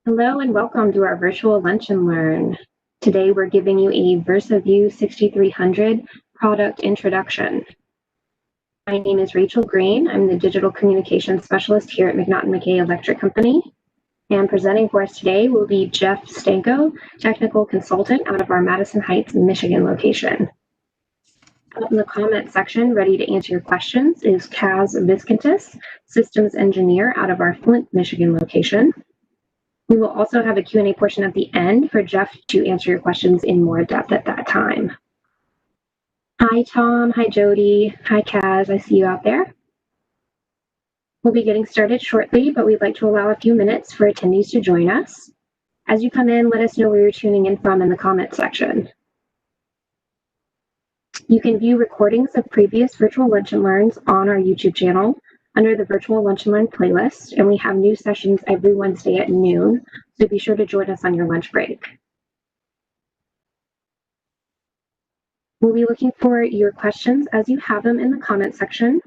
Hello and welcome to our virtual Lunch and Learn. Today we're giving you a VersaView 6300 product introduction. My name is Rachel Green. I'm the Digital Communications Specialist here at McNaughton-McKay Electric Company. And presenting for us today will be Jeff Stanko, Technical Consultant out of our Madison Heights, Michigan location. Up in the comment section, ready to answer your questions, is Kaz Viscontis, Systems Engineer out of our Flint, Michigan location. We will also have a Q&A portion at the end for Jeff to answer your questions in more depth at that time. Hi, Tom. Hi, Jody. Hi, Kaz. I see you out there. We'll be getting started shortly, but we'd like to allow a few minutes for attendees to join us. As you come in, let us know where you're tuning in from in the comment section. You can view recordings of previous virtual Lunch and Learns on our YouTube channel under the Virtual Lunch and Learn playlist, and we have new sessions every Wednesday at noon, so be sure to join us on your lunch break. We'll be looking for your questions as you have them in the comment section,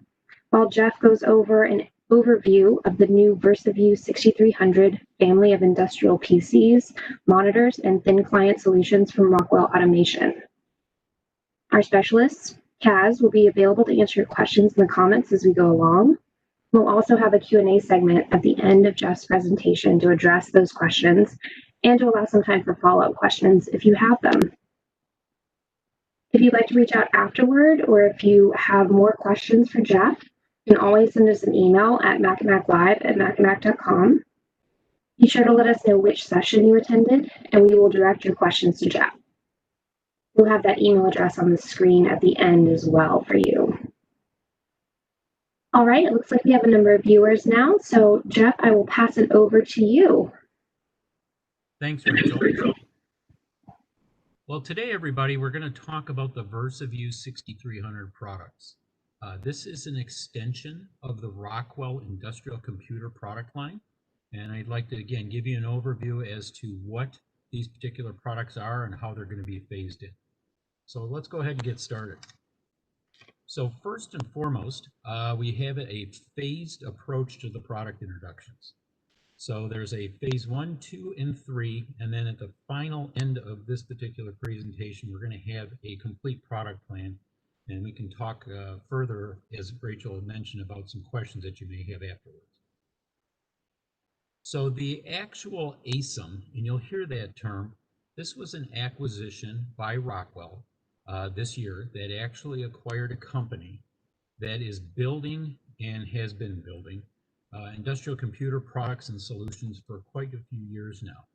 while Jeff goes over an overview of the new VersaView 6300 family of industrial PCs, monitors, and thin client solutions from Rockwell Automation. Our specialist, Kaz, will be available to answer your questions in the comments as we go along. We'll also have a Q&A segment at the end of Jeff's presentation to address those questions and to allow some time for follow-up questions if you have them. If you'd like to reach out afterward, or if you have more questions for Jeff, you can always send us an email at macamaclive@macamac.com. Be sure to let us know which session you attended, and we will direct your questions to Jeff. We'll have that email address on the screen at the end as well for you. All right, it looks like we have a number of viewers now. So Jeff, I will pass it over to you. Thanks, Rachel. Well, today, everybody, we're going to talk about the VersaView 6300 products. This is an extension of the Rockwell Industrial Computer product line. And I'd like to, again, give you an overview as to what these particular products are and how they're going to be phased in. So let's go ahead and get started. So first and foremost, we have a phased approach to the product introductions. So there's a phase 1, 2, and 3, and then at the final end of this particular presentation, we're going to have a complete product plan, and we can talk further, as Rachel had mentioned, about some questions that you may have afterwards. So the actual ASIM, and you'll hear that term, this was an acquisition by Rockwell this year that actually acquired a company that is building and has been building industrial computer products and solutions for quite a few years now.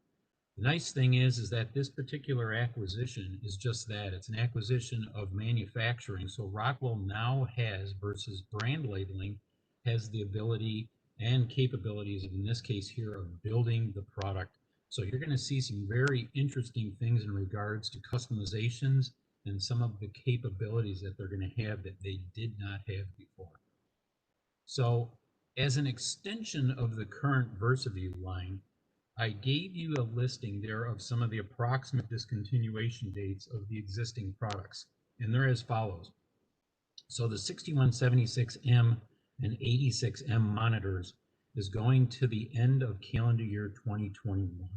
The nice thing is that this particular acquisition is just that. It's an acquisition of manufacturing. So Rockwell now has, versus brand labeling, has the ability and capabilities, in this case here, of building the product. So you're going to see some very interesting things in regards to customizations and some of the capabilities that they're going to have that they did not have before. So as an extension of the current VersaView line, I gave you a listing there of some of the approximate discontinuation dates of the existing products, and they're as follows. So the 6176M and 86M monitors is going to the end of calendar year 2021.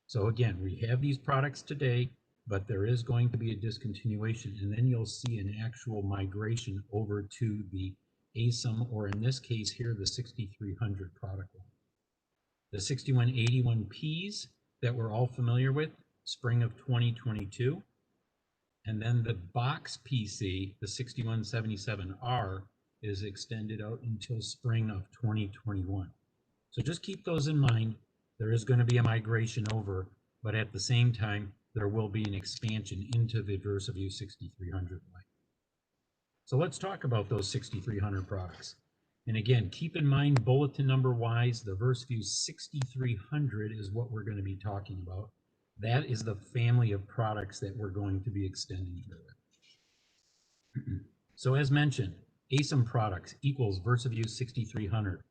So again, we have these products today, but there is going to be a discontinuation, and then you'll see an actual migration over to the ASIM, or in this case here, the 6300 product line. The 6181Ps that we're all familiar with, spring of 2022. And then the box PC, the 6177R, is extended out until spring of 2021. So just keep those in mind. There is going to be a migration over, but at the same time, there will be an expansion into the VersaView 6300 line. So let's talk about those 6300 products. And again, keep in mind, bulletin number wise, the VersaView 6300 is what we're going to be talking about. That is the family of products that we're going to be extending here with. So as mentioned, ASIM products equals VersaView 6300.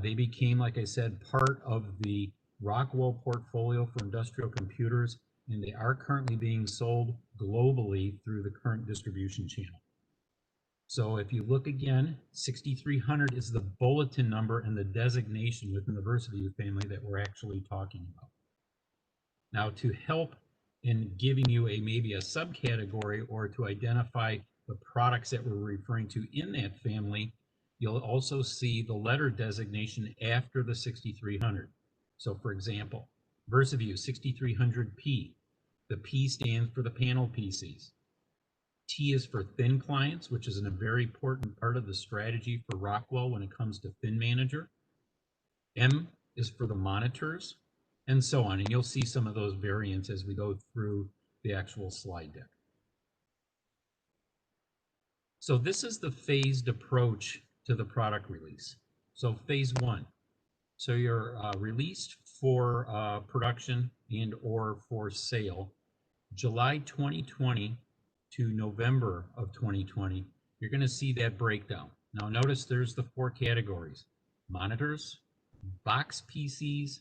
They became, like I said, part of the Rockwell portfolio for industrial computers, and they are currently being sold globally through the current distribution channel. So if you look again, 6300 is the bulletin number and the designation within the VersaView family that we're actually talking about. Now, to help in giving you maybe a subcategory or to identify the products that we're referring to in that family, you'll also see the letter designation after the 6300. So for example, VersaView 6300P. The P stands for the panel PCs. T is for thin clients, which is a very important part of the strategy for Rockwell when it comes to Thin Manager. M is for the monitors, and so on. And you'll see some of those variants as we go through the actual slide deck. So this is the phased approach to the product release. So phase one. So you're released for production and or for sale July 2020 to November of 2020. You're going to see that breakdown. Now notice there's the 4 categories: monitors, box PCs,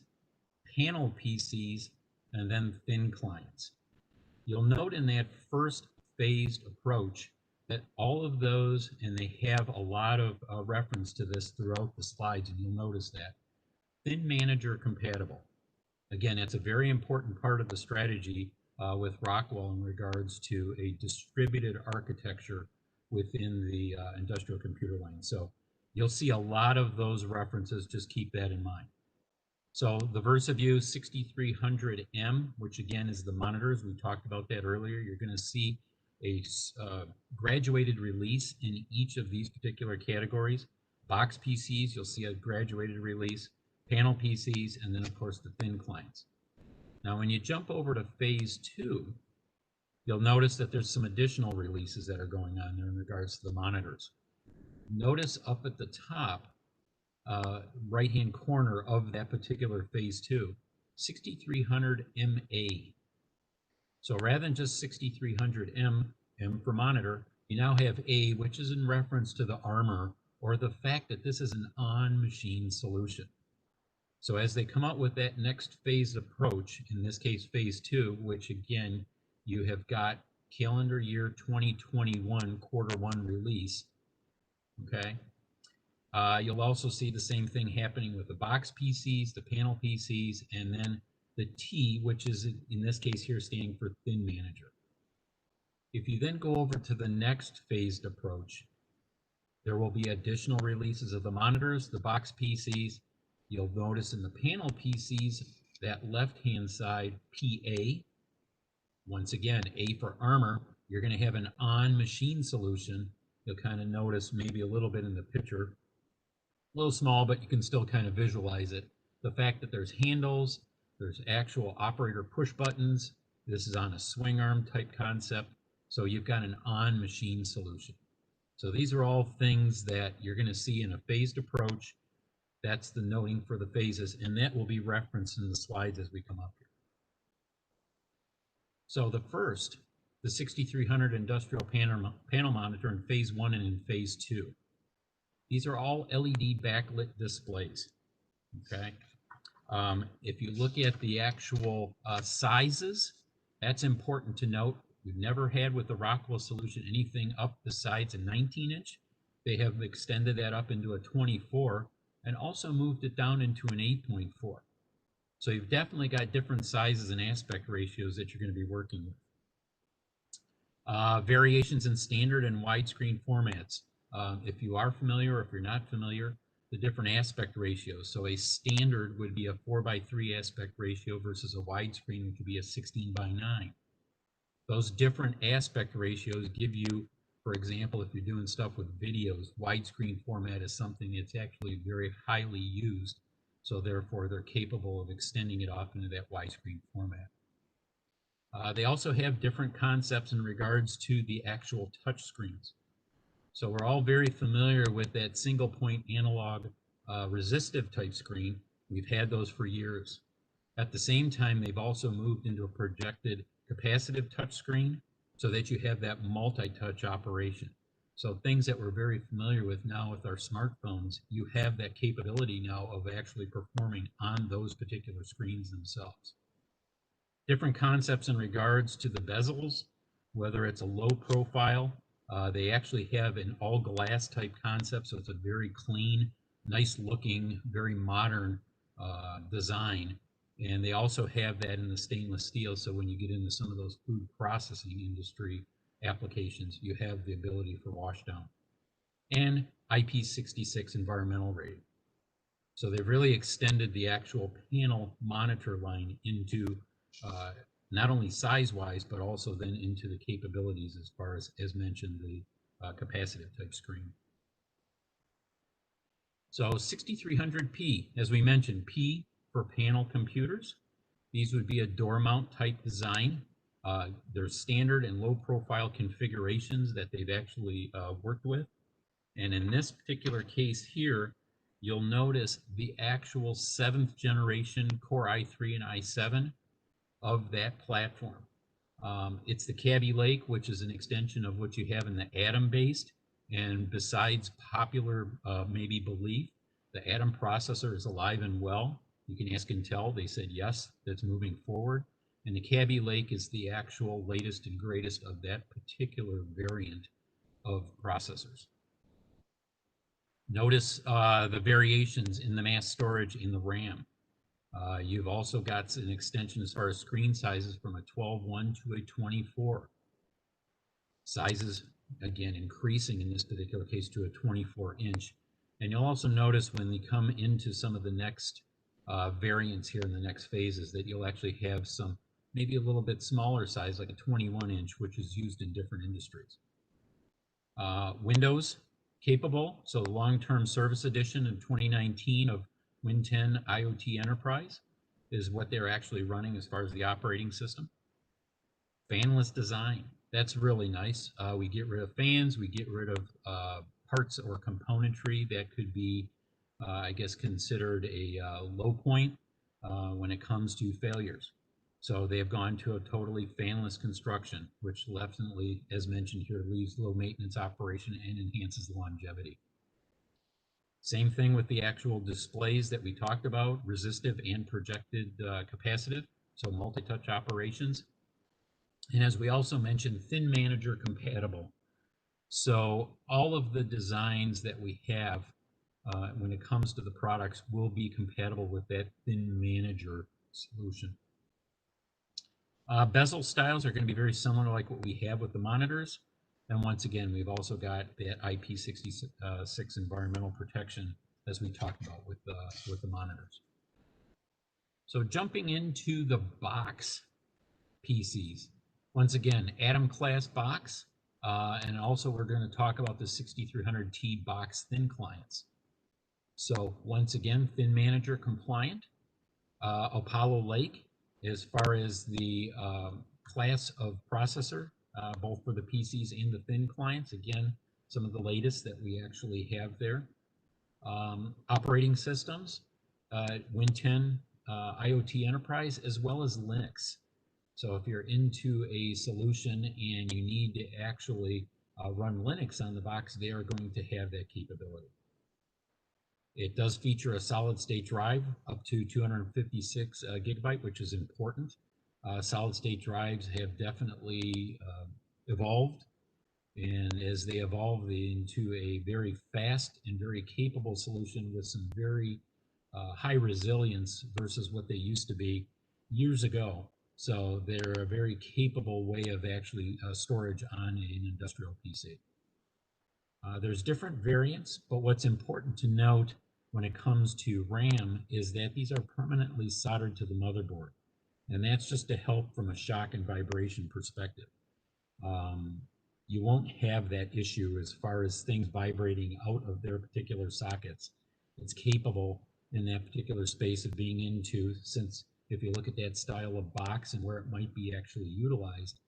panel PCs, and then thin clients. You'll note in that first phased approach that all of those, and they have a lot of reference to this throughout the slides, and you'll notice that, Thin Manager compatible. Again, it's a very important part of the strategy with Rockwell in regards to a distributed architecture within the industrial computer line. So you'll see a lot of those references, just keep that in mind. So the VersaView 6300M, which again is the monitors, we talked about that earlier. You're going to see a graduated release in each of these particular categories. Box PCs, you'll see a graduated release, panel PCs, and then of course the thin clients. Now when you jump over to phase 2, you'll notice that there's some additional releases that are going on there in regards to the monitors. Notice up at the top, right-hand corner of that particular phase 2, 6300MA. So rather than just 6300M, M for monitor, you now have A, which is in reference to the armor or the fact that this is an on-machine solution. So as they come out with that next phased approach, in this case phase 2, which again, you have got calendar year 2021 quarter 1 release, okay? You'll also see the same thing happening with the box PCs, the panel PCs, and then the T, which is in this case here standing for Thin Manager. If you then go over to the next phased approach, there will be additional releases of the monitors, the box PCs. You'll notice in the panel PCs, that left-hand side, PA. Once again, A for armor. You're going to have an on-machine solution. You'll kind of notice maybe a little bit in the picture. A little small, but you can still kind of visualize it. The fact that there's handles, there's actual operator push buttons. This is on a swing arm type concept. So you've got an on-machine solution. So these are all things that you're going to see in a phased approach. That's the noting for the phases, and that will be referenced in the slides as we come up here. So the first, the 6300 industrial panel monitor in phase 1 and in phase 2. These are all LED backlit displays, okay? If you look at the actual sizes, that's important to note. We've never had with the Rockwell solution anything up besides a 19-inch. They have extended that up into a 24 and also moved it down into an 8.4. So you've definitely got different sizes and aspect ratios that you're going to be working with. Variations in standard and widescreen formats. If you are familiar or if you're not familiar, the different aspect ratios. So a standard would be a 4:3 aspect ratio versus a widescreen, which would be a 16:9. Those different aspect ratios give you, for example, if you're doing stuff with videos, widescreen format is something that's actually very highly used. So therefore, they're capable of extending it off into that widescreen format. They also have different concepts in regards to the actual touch screens. So we're all very familiar with that single point analog resistive type screen. We've had those for years. At the same time, they've also moved into a projected capacitive touch screen so that you have that multi-touch operation. So things that we're very familiar with now with our smartphones, you have that capability now of actually performing on those particular screens themselves. Different concepts in regards to the bezels, whether it's a low profile They actually have an all glass type concept, so it's a very clean, nice looking, very modern design. And they also have that in the stainless steel, so when you get into some of those food processing industry applications, you have the ability for washdown. And IP66 environmental rating. So they've really extended the actual panel monitor line into not only size-wise, but also then into the capabilities as far as mentioned, the capacitive type screen. So 6300P, as we mentioned, P for panel computers. These would be a door mount type design. There's standard and low profile configurations that they've actually worked with. And in this particular case here, you'll notice the actual 7th generation Core i3 and i7 of that platform. It's the Kaby Lake, which is an extension of what you have in the Atom-based. And besides popular maybe belief, the Atom processor is alive and well. You can ask Intel, they said yes, that's moving forward. And the Kaby Lake is the actual latest and greatest of that particular variant of processors. Notice the variations in the mass storage in the RAM. You've also got an extension as far as screen sizes from a 12:1 to a 24. Sizes, again, increasing in this particular case to a 24-inch. And you'll also notice when we come into some of the next variants here in the next phases that you'll actually have some maybe a little bit smaller size, like a 21-inch, which is used in different industries. Windows capable, so the long-term service edition in 2019 of Win 10 IoT Enterprise is what they're actually running as far as the operating system. Fanless design, that's really nice. We get rid of fans, we get rid of parts or componentry that could be, I guess, considered a low point when it comes to failures. So they have gone to a totally fanless construction, which definitely, as mentioned here, leaves low maintenance operation and enhances longevity. Same thing with the actual displays that we talked about, resistive and projected capacitive, so multi-touch operations. And as we also mentioned, Thin Manager compatible. So all of the designs that we have when it comes to the products will be compatible with that Thin Manager solution. Bezel styles are going to be very similar like what we have with the monitors. And once again, we've also got that IP66 environmental protection as we talked about with the monitors. So jumping into the box PCs. Once again, Atom class box. And also we're going to talk about the 6300T box thin clients. So once again, Thin Manager compliant. Apollo Lake, as far as the class of processor, both for the PCs and the thin clients. Again, some of the latest that we actually have there. Operating systems, Win 10 IoT Enterprise, as well as Linux. So if you're into a solution and you need to actually run Linux on the box, they are going to have that capability. It does feature a solid-state drive up to 256 gigabyte, which is important. Solid-state drives have definitely evolved, and as they evolve into a very fast and very capable solution with some very high resilience versus what they used to be years ago. So they're a very capable way of actually storage on an industrial PC. There's different variants, but what's important to note when it comes to RAM is that these are permanently soldered to the motherboard. And that's just to help from a shock and vibration perspective. You won't have that issue as far as things vibrating out of their particular sockets. It's capable in that particular space of being into, since if you look at that style of box and where it might be actually utilized,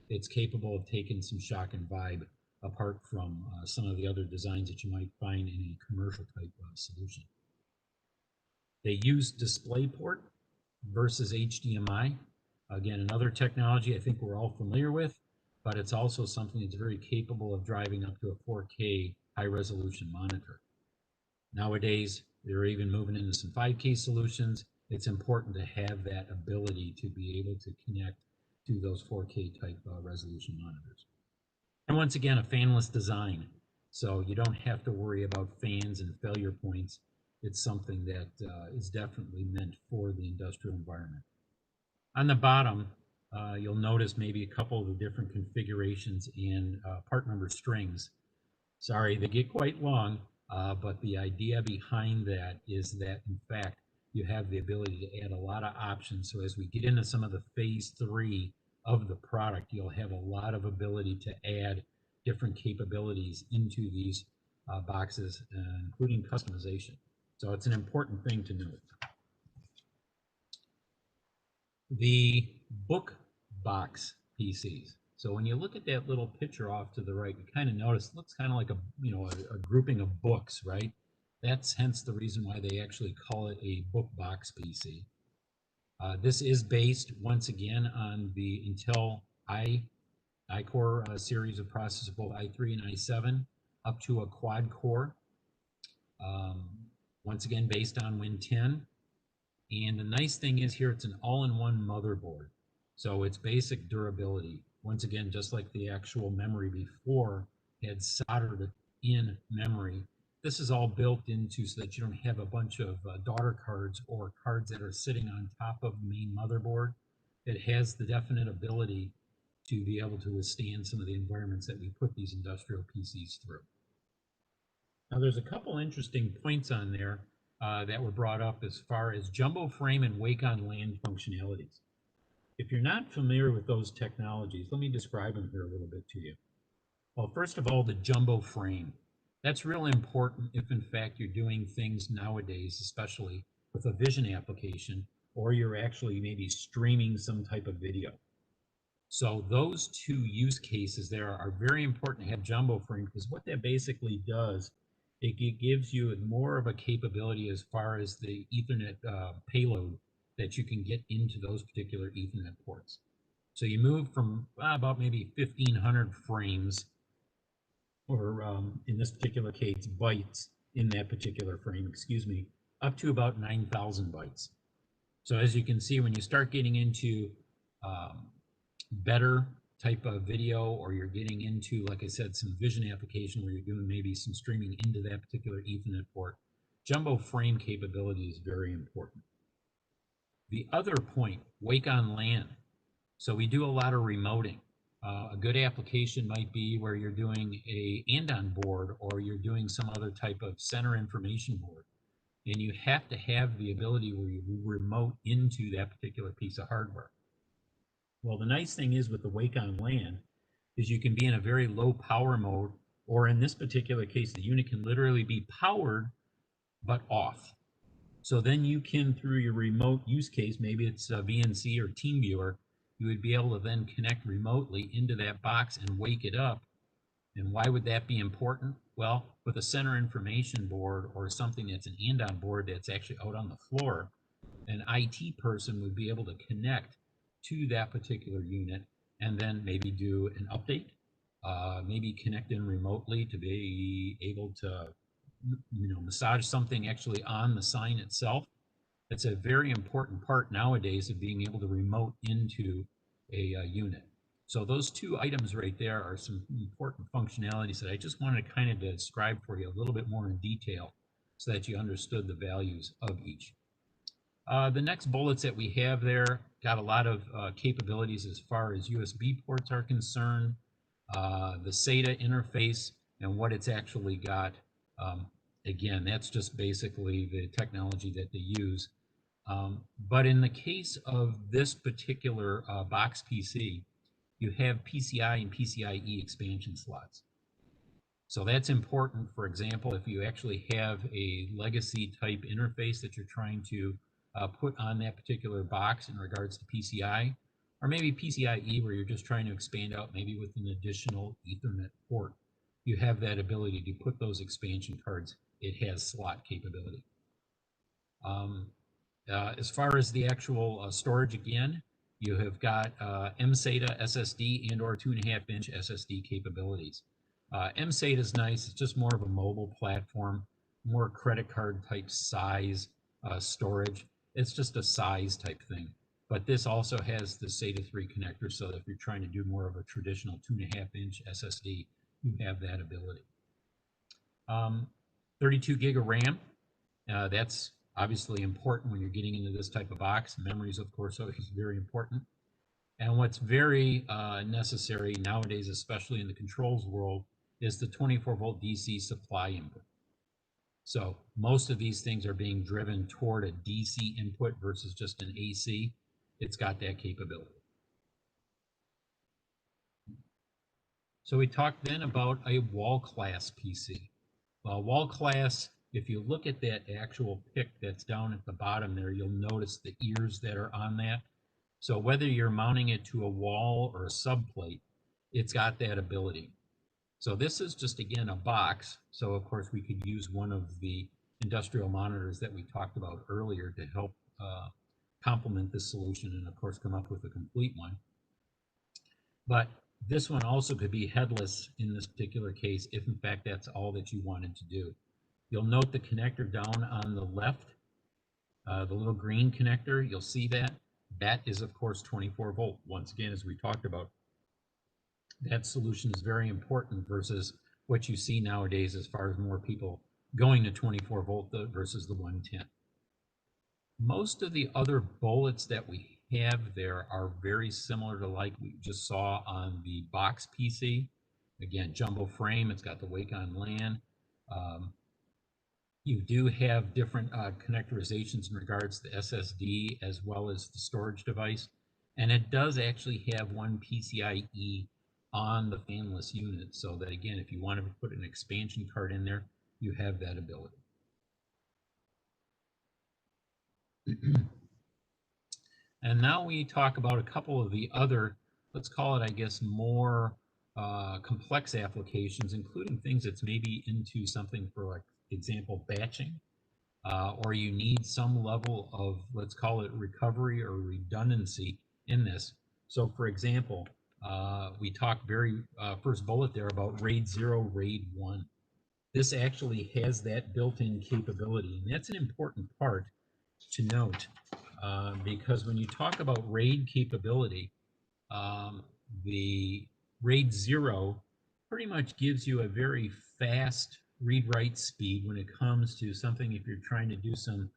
it's capable of taking some shock and vibe apart from some of the other designs that you might find in a commercial type solution. They use DisplayPort versus HDMI. Again, another technology I think we're all familiar with, but it's also something that's very capable of driving up to a 4K high-resolution monitor. Nowadays, they're even moving into some 5K solutions. It's important to have that ability to be able to connect to those 4K type resolution monitors. And once again, a fanless design. So you don't have to worry about fans and failure points. It's something that is definitely meant for the industrial environment. On the bottom, you'll notice maybe a couple of the different configurations and part number strings. Sorry, they get quite long, but the idea behind that is that, in fact, you have the ability to add a lot of options. So as we get into some of the phase 3 of the product, you'll have a lot of ability to add different capabilities into these boxes, including customization. So it's an important thing to note. The book box PCs. So when you look at that little picture off to the right, you kind of notice it looks kind of like a grouping of books, right? That's hence the reason why they actually call it a book box PC. This is based once again on the Intel iCore series of processors, both i3 and i7, up to a quad core. Once again, based on Win 10. And the nice thing is here, it's an all-in-one motherboard. So it's basic durability. Once again, just like the actual memory before had soldered in memory, this is all built into so that you don't have a bunch of daughter cards or cards that are sitting on top of the main motherboard. It has the definite ability to be able to withstand some of the environments that we put these industrial PCs through. Now, there's a couple interesting points on there that were brought up as far as jumbo frame and wake on LAN functionalities. If you're not familiar with those technologies, let me describe them here a little bit to you. Well, first of all, the jumbo frame. That's really important if, in fact, you're doing things nowadays, especially with a vision application, or you're actually maybe streaming some type of video. So those two use cases there are very important to have jumbo frame, because what that basically does, it gives you more of a capability as far as the Ethernet payload that you can get into those particular Ethernet ports. So you move from about maybe 1,500 frames, or in this particular case, bytes in that particular frame, excuse me, up to about 9,000 bytes. So as you can see, when you start getting into better type of video, or you're getting into, like I said, some vision application where you're doing maybe some streaming into that particular Ethernet port, jumbo frame capability is very important. The other point, wake on LAN. So we do a lot of remoting. A good application might be where you're doing a and-on board, or you're doing some other type of center information board. And you have to have the ability where you remote into that particular piece of hardware. Well, the nice thing is with the wake on LAN is you can be in a very low power mode, or in this particular case, the unit can literally be powered but off. So then you can, through your remote use case, maybe it's a VNC or TeamViewer, you would be able to then connect remotely into that box and wake it up. And why would that be important? Well, with a center information board or something that's an and-on board that's actually out on the floor, an IT person would be able to connect to that particular unit and then maybe do an update, maybe connect in remotely to be able to massage something actually on the sign itself. That's a very important part nowadays of being able to remote into a unit. So those two items right there are some important functionalities that I just wanted to kind of describe for you a little bit more in detail so that you understood the values of each. The next bullets that we have there got a lot of capabilities as far as USB ports are concerned, the SATA interface, and what it's actually got. Again, that's just basically the technology that they use. But in the case of this particular box PC, you have PCI and PCIe expansion slots. So that's important. For example, if you actually have a legacy type interface that you're trying to put on that particular box in regards to PCI, or maybe PCIe where you're just trying to expand out maybe with an additional Ethernet port, you have that ability to put those expansion cards. It has slot capability. As far as the actual storage, again, you have got mSATA SSD and or 2.5-inch SSD capabilities. mSATA is nice. It's just more of a mobile platform, more credit card type size storage. It's just a size type thing. But this also has the SATA 3 connector, so if you're trying to do more of a traditional 2.5-inch SSD, you have that ability. 32 gig of RAM, that's obviously important when you're getting into this type of box. Memory is, of course, always very important. And what's very necessary nowadays, especially in the controls world, is the 24-volt DC supply input. So most of these things are being driven toward a DC input versus just an AC. It's got that capability. So we talked then about a wall class PC. Well, wall class, if you look at that actual pic that's down at the bottom there, you'll notice the ears that are on that. So whether you're mounting it to a wall or a subplate, it's got that ability. So this is just, again, a box. So of course we could use one of the industrial monitors that we talked about earlier to help complement this solution and of course come up with a complete one. But this one also could be headless in this particular case if in fact that's all that you wanted to do. You'll note the connector down on the left, the little green connector, you'll see that. That is of course 24 volt. Once again, as we talked about, that solution is very important versus what you see nowadays as far as more people going to 24 volt versus the 110. Most of the other bullets that we have there are very similar to like we just saw on the box PC. Again, jumbo frame, it's got the wake on LAN. You do have different connectorizations in regards to SSD as well as the storage device. And it does actually have one PCIe on the fanless unit, so that again, if you want to put an expansion card in there, you have that ability. And now we talk about a couple of the other, let's call it, I guess, more complex applications, including things that's maybe into something for, like, example, batching, or you need some level of, let's call it, recovery or redundancy in this. So, for example, we talked very first bullet there about RAID 0, RAID 1. This actually has that built-in capability, and that's an important part to note, because when you talk about RAID capability, the RAID 0 pretty much gives you a very fast read-write speed when it comes to something. If you're trying to do some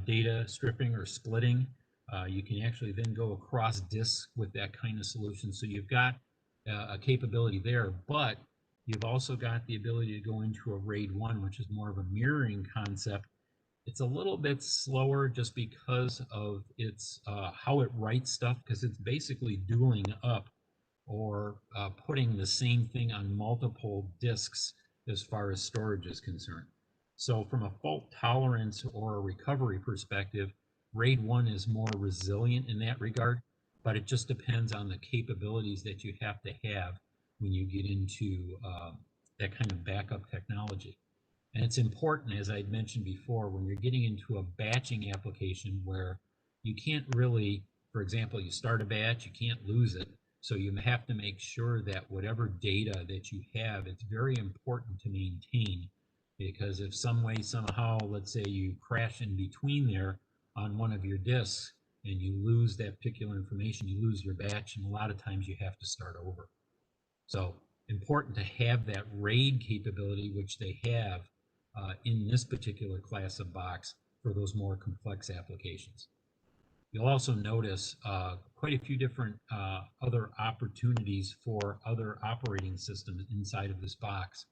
data stripping or splitting, you can actually then go across disks with that kind of solution. So you've got a capability there, but you've also got the ability to go into a RAID 1, which is more of a mirroring concept. It's a little bit slower just because of its how it writes stuff, because it's basically dueling up or putting the same thing on multiple disks as far as storage is concerned. So from a fault tolerance or a recovery perspective, RAID 1 is more resilient in that regard, but it just depends on the capabilities that you have to have when you get into that kind of backup technology. And it's important, as I'd mentioned before, when you're getting into a batching application where you can't really, for example, you start a batch, you can't lose it. So you have to make sure that whatever data that you have, it's very important to maintain, because if some way, somehow, let's say you crash in between there on one of your disks and you lose that particular information, you lose your batch, and a lot of times you have to start over. So important to have that RAID capability, which they have in this particular class of box for those more complex applications. You'll also notice quite a few different other opportunities for other operating systems inside of this box.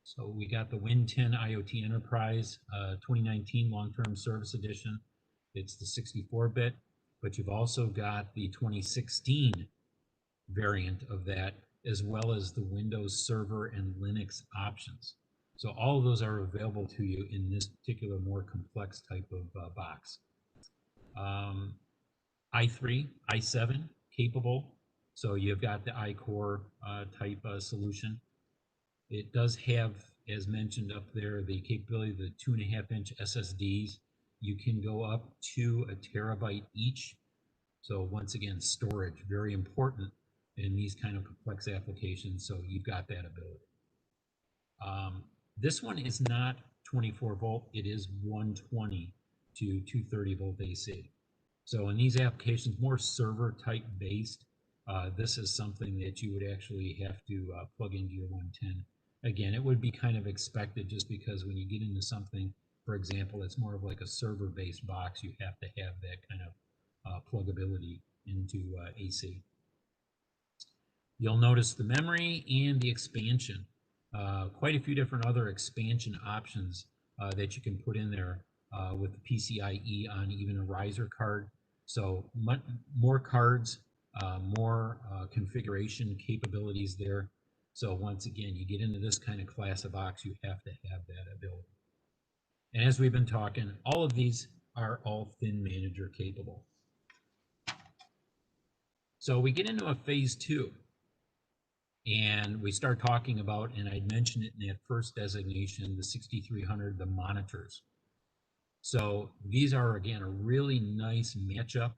So we got the Win 10 IoT Enterprise 2019 Long-Term Service Edition. It's the 64-bit, but you've also got the 2016 variant of that, as well as the Windows Server and Linux options. So all of those are available to you in this particular more complex type of box. i3, i7 capable. So you've got the iCore type solution. It does have, as mentioned up there, the capability of the 2.5-inch SSDs. You can go up to a terabyte each. So once again, storage, very important in these kind of complex applications. So you've got that ability. This one is not 24 volt. It is 120 to 230 volt AC. So in these applications, more server type based, this is something that you would actually have to plug into your 110. Again, it would be kind of expected just because when you get into something, for example, it's more of like a server based box, you have to have that kind of pluggability into AC. You'll notice the memory and the expansion. Quite a few different other expansion options that you can put in there with the PCIe on even a riser card. So more cards, more configuration capabilities there. So once again, you get into this kind of class of box, you have to have that ability. And as we've been talking, all of these are all thin manager capable. So we get into a phase 2. And we start talking about, and I mentioned it in that first designation, the 6300, the monitors. So these are, again, a really nice matchup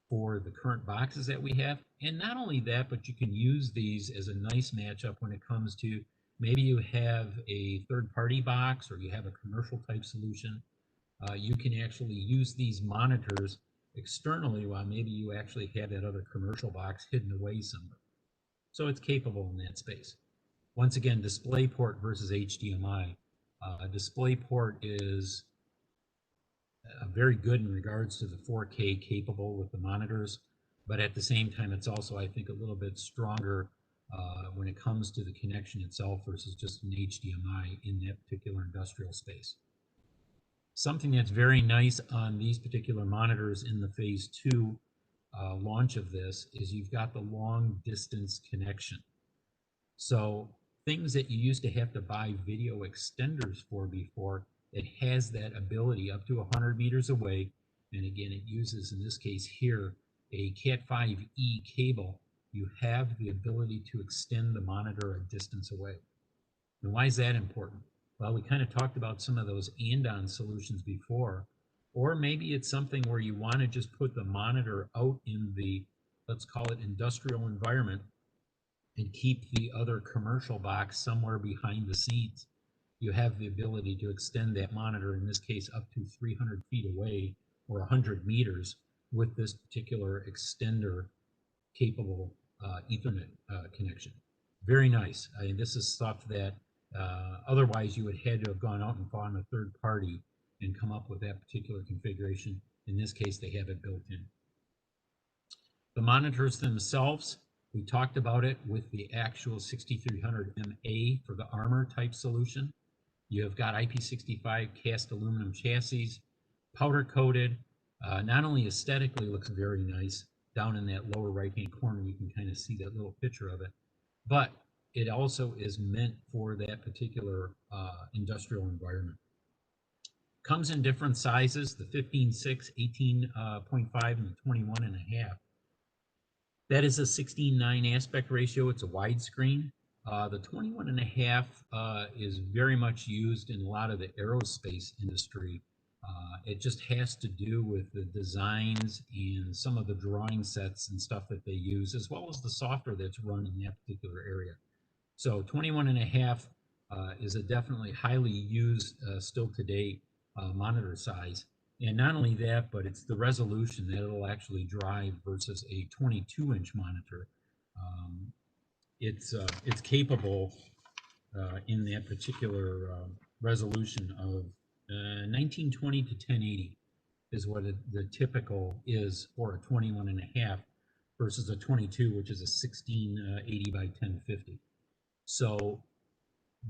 for the current boxes that we have. And not only that, but you can use these as a nice matchup when it comes to maybe you have a third-party box or you have a commercial type solution. You can actually use these monitors externally while maybe you actually have that other commercial box hidden away somewhere. So it's capable in that space. Once again, DisplayPort versus HDMI. DisplayPort is very good in regards to the 4K capable with the monitors, but at the same time, it's also, I think, a little bit stronger when it comes to the connection itself versus just an HDMI in that particular industrial space. Something that's very nice on these particular monitors in the phase 2 launch of this is you've got the long distance connection. So things that you used to have to buy video extenders for before, it has that ability up to 100 meters away. And again, it uses, in this case here, a Cat5e cable. You have the ability to extend the monitor a distance away. And why is that important? Well, we kind of talked about some of those and-on solutions before, or maybe it's something where you want to just put the monitor out in the, let's call it industrial environment, and keep the other commercial box somewhere behind the scenes. You have the ability to extend that monitor, in this case, up to 300 feet away or 100 meters with this particular extender capable Ethernet connection. Very nice. I mean, this is stuff that otherwise you would have had to have gone out and found a third party and come up with that particular configuration. In this case, they have it built in. The monitors themselves, we talked about it with the actual 6300MA for the armor type solution. You have got IP65 cast aluminum chassis, powder coated. Not only aesthetically looks very nice, down in that lower right hand corner you can kind of see that little picture of it, but it also is meant for that particular industrial environment. Comes in different sizes, the 15.6, 18.5, and the 21.5. That is a 16:9 aspect ratio. It's a widescreen. The 21.5 is very much used in a lot of the aerospace industry. It just has to do with the designs and some of the drawing sets and stuff that they use, as well as the software that's run in that particular area. So 21.5 is a definitely highly used still today monitor size. And not only that, but it's the resolution that it'll actually drive versus a 22-inch monitor. It's capable in that particular resolution of 1920 to 1080 is what the typical is for a 21.5 versus a 22, which is a 1680 by 1050. So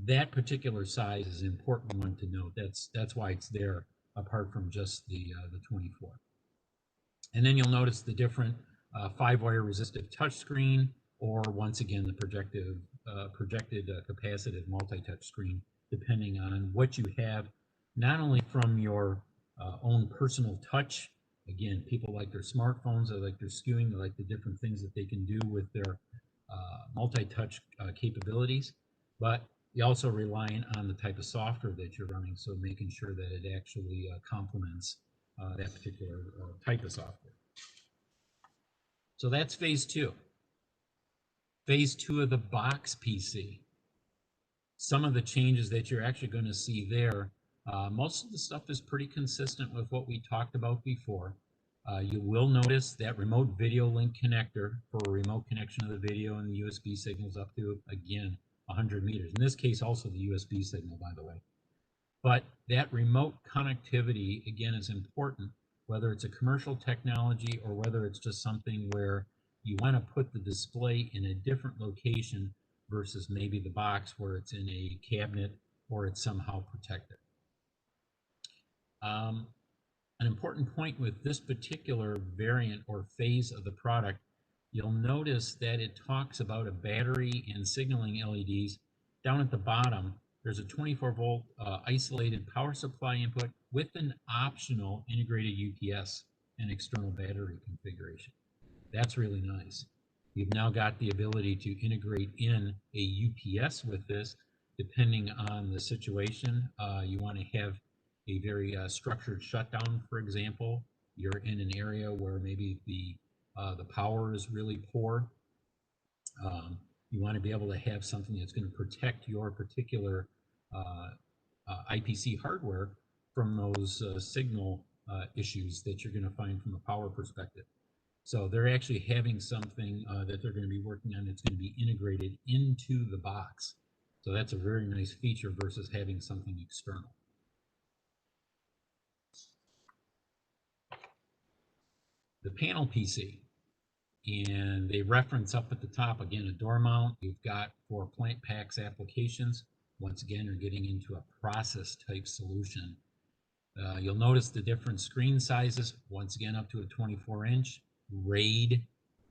that particular size is an important one to note. That's why it's there, apart from just the 24. And then you'll notice the different 5-wire resistive touchscreen, or once again the projected capacitive multi-touch screen, depending on what you have, not only from your own personal touch. Again, people like their smartphones, they like their skewing, they like the different things that they can do with their multi-touch capabilities, but you're also relying on the type of software that you're running, so making sure that it actually complements that particular type of software. So that's phase 2. Phase 2 of the box PC. Some of the changes that you're actually going to see there, most of the stuff is pretty consistent with what we talked about before. You will notice that remote video link connector for a remote connection of the video and the USB signals up to, again, 100 meters. In this case, also the USB signal, by the way. But that remote connectivity, again, is important, whether it's a commercial technology or whether it's just something where you want to put the display in a different location versus maybe the box where it's in a cabinet or it's somehow protected. An important point with this particular variant or phase of the product, you'll notice that it talks about a battery and signaling LEDs. Down at the bottom, there's a 24-volt isolated power supply input with an optional integrated UPS and external battery configuration. That's really nice. You've now got the ability to integrate in a UPS with this, depending on the situation. You want to have a very structured shutdown, for example. You're in an area where maybe the power is really poor. You want to be able to have something that's going to protect your particular IPC hardware from those signal issues that you're going to find from a power perspective. So they're actually having something that they're going to be working on that's going to be integrated into the box. So that's a very nice feature versus having something external. The panel PC, and they reference up at the top, again, a door mount. You've got for plant packs applications. Once again, you're getting into a process type solution. You'll notice the different screen sizes, once again, up to a 24-inch. RAID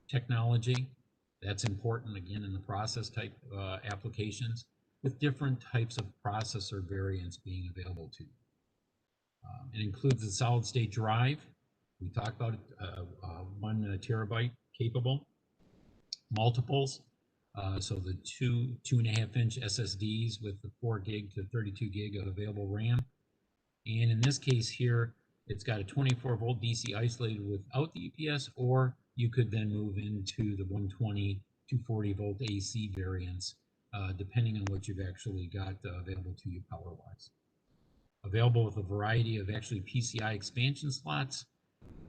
technology, that's important, again, in the process type applications, with different types of processor variants being available to you. It includes a solid state drive. We talked about 1 terabyte capable, multiples. So the 2.5-inch SSDs with the 4 gig to 32 gig of available RAM. And in this case here, it's got a 24-volt DC isolated without the UPS, or you could then move into the 120, 240-volt AC variants, depending on what you've actually got available to you power-wise. Available with a variety of actually PCI expansion slots,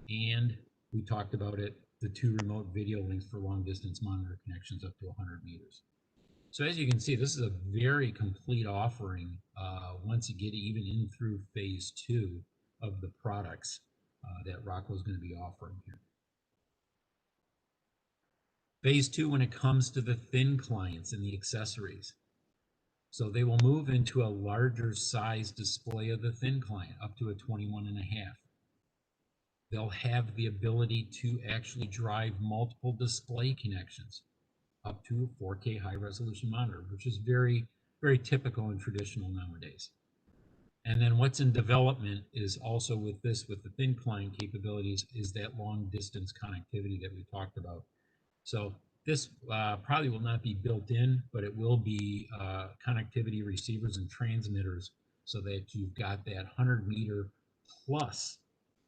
and we talked about it, the 2 remote video links for long-distance monitor connections up to 100 meters. So as you can see, this is a very complete offering once you get even in through phase 2 of the products that Rockwell is going to be offering here. Phase 2 when it comes to the thin clients and the accessories. So they will move into a larger size display of the thin client, up to a 21.5. They'll have the ability to actually drive multiple display connections up to a 4K high resolution monitor, which is very, very typical and traditional nowadays. And then what's in development is also with this, with the thin client capabilities, is that long distance connectivity that we talked about. So this probably will not be built in, but it will be connectivity receivers and transmitters so that you've got that 100-meter plus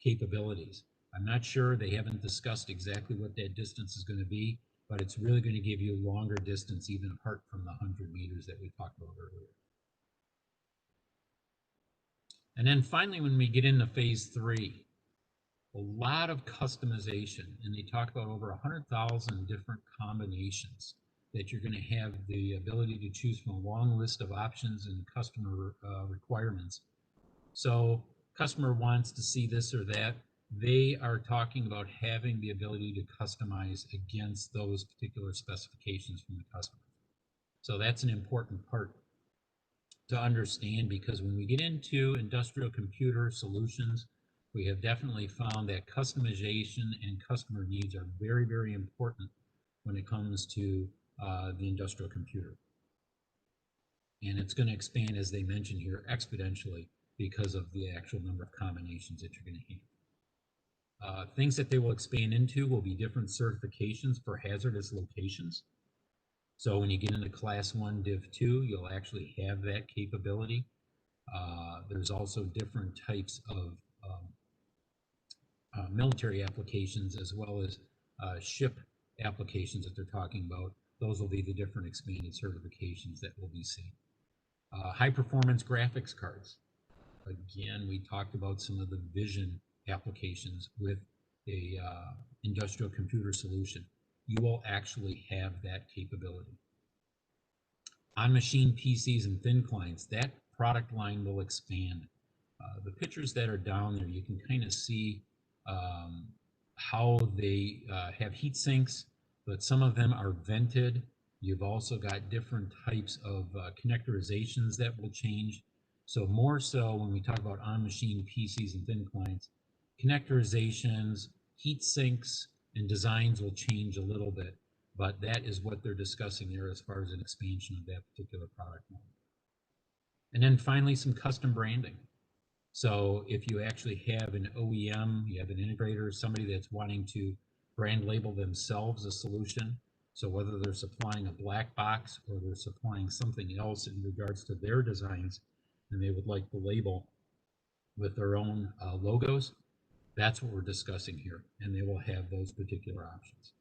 capabilities. I'm not sure, they haven't discussed exactly what that distance is going to be, but it's really going to give you longer distance even apart from the 100 meters that we talked about earlier. And then finally, when we get into phase 3, a lot of customization, and they talk about over 100,000 different combinations that you're going to have the ability to choose from a long list of options and customer requirements. So customer wants to see this or that. They are talking about having the ability to customize against those particular specifications from the customer. So that's an important part to understand, because when we get into industrial computer solutions, we have definitely found that customization and customer needs are very, very important when it comes to the industrial computer. And it's going to expand, as they mentioned here, exponentially because of the actual number of combinations that you're going to have. Things that they will expand into will be different certifications for hazardous locations. So when you get into Class 1 Div 2, you'll actually have that capability. There's also different types of military applications as well as ship applications that they're talking about. Those will be the different expanded certifications that we'll be seeing. High performance graphics cards. Again, we talked about some of the vision applications with industrial computer solution, you will actually have that capability. On machine PCs and thin clients, that product line will expand. The pictures that are down there, you can kind of see how they have heat sinks, but some of them are vented. You've also got different types of connectorizations that will change. So more so when we talk about on-machine PCs and thin clients, connectorizations, heat sinks, and designs will change a little bit, but that is what they're discussing there as far as an expansion of that particular product line. And then finally, some custom branding. So if you actually have an OEM, you have an integrator, somebody that's wanting to brand label themselves a solution, so whether they're supplying a black box or they're supplying something else in regards to their designs, and they would like the label with their own logos, that's what we're discussing here, and they will have those particular options.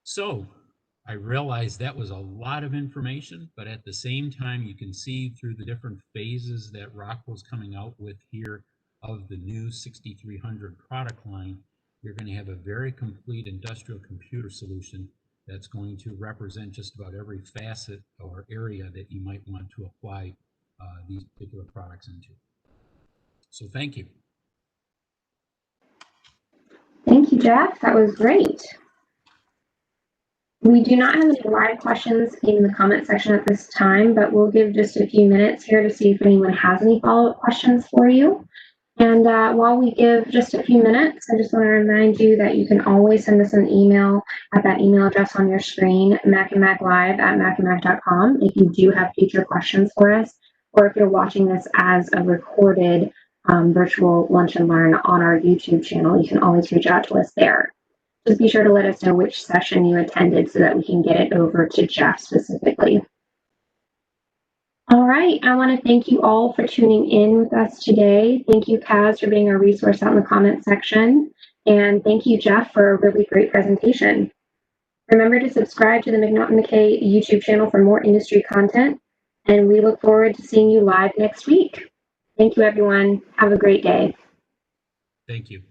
So I realize that was a lot of information, but at the same time, you can see through the different phases that Rockwell's coming out with here of the new 6300 product line, you're going to have a very complete industrial computer solution that's going to represent just about every facet or area that you might want to apply these particular products into. So thank you. Thank you, Jeff. That was great. We do not have any live questions in the comment section at this time, but we'll give just a few minutes here to see if anyone has any follow-up questions for you. And while we give just a few minutes, I just want to remind you that you can always send us an email at that email address on your screen, macandmaclive@macandmac.com, if you do have future questions for us, or if you're watching this as a recorded virtual lunch and learn on our YouTube channel, you can always reach out to us there. Just be sure to let us know which session you attended so that we can get it over to Jeff specifically. All right, I want to thank you all for tuning in with us today. Thank you, Kaz, for being our resource out in the comment section. And thank you, Jeff, for a really great presentation. Remember to subscribe to the McNaughton-McKay YouTube channel for more industry content. And we look forward to seeing you live next week. Thank you, everyone. Have a great day. Thank you.